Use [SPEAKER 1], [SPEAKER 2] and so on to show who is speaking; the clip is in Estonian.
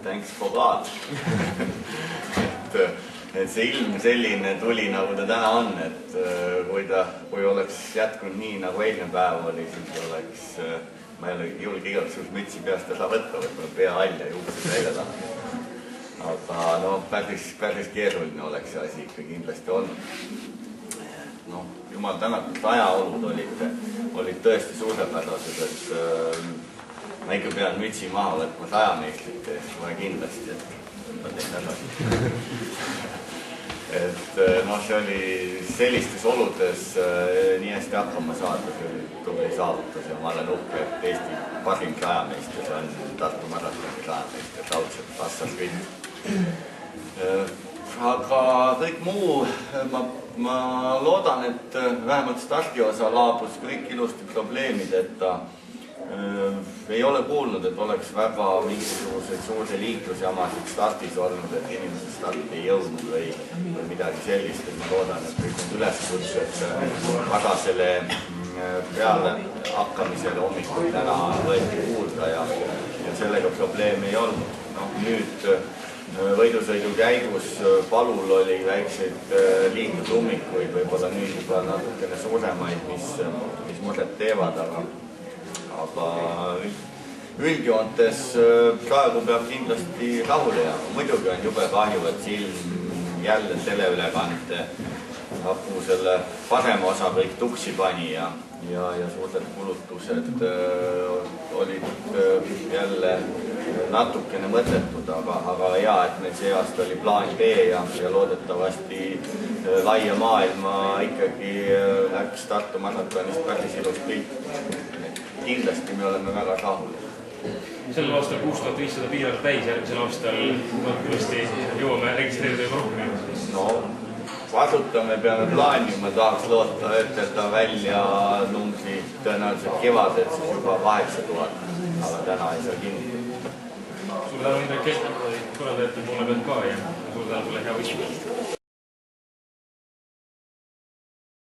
[SPEAKER 1] thanks for God. et see ilm selline tuli, nagu ta täna on, et kui oleks jätkunud nii, nagu eelmine päev oli, siis oleks, ma ei julge igaks mütsi peast ei saa võtta, võtma pea all ja juuksed välja taha. Aga no päris keeruline oleks see asi ikka kindlasti olnud. No, jumal tänatud ajaolud olid tõesti suurepärased, et ma ikka pean mütsi maha võtma 100 meistrite eest, kohe kindlasti, et ma teen edasi. Et noh, see oli sellistes oludes nii hästi hakkama saada, see tubli saavutus ja ma olen uhke, et Eesti parim sajameister, see on Tartu maratoni sajameister, raudselt vassas kõik. Aga kõik muu, ma loodan, et vähemalt stardiosa laabus kõik ilusti probleemideta. Ei ole kuulnud, et oleks väga mingisuguseid suurde liiklusjamasid stardis olnud, et inimesed starti ei jõudnud või midagi sellist, et ma loodan, et kõik need üleskutsed väga selle peale hakkamisele hommikul täna võeti kuulda ja sellega probleemi ei olnud. No, nüüd võidusõidu käigus palul oli väikseid liiklusummikuid, võib-olla nüüd juba natukene suuremaid, mis muret teevad, aga üldjoontes praegu peab kindlasti rahule jääma. Muidugi on jube kahju, et silm jälle teleülekande hapu selle parema osa kõik tuksi pani ja suured kulutused olid jälle natukene mõttetud, aga hea, et meil see aasta oli plaan B ja loodetavasti laia maailma ikkagi läks Tartu maratonist päris ilus pilt. Kindlasti me oleme väga rahul.
[SPEAKER 2] Sellel aastal 6500 piirad täis, järgmisel aastal küllesti jõuame registreerida juba rohkem.
[SPEAKER 1] No, kasutame, peame plaanima, tahaks loota, ütelda välja numbri tõenäoliselt kevadel, siis juba 8000, aga täna ei saa kinnitada.
[SPEAKER 2] Suur tänu Indrek Keskpäev, korraldajate poole pealt ka ja suur tänu sulle hea võistlus.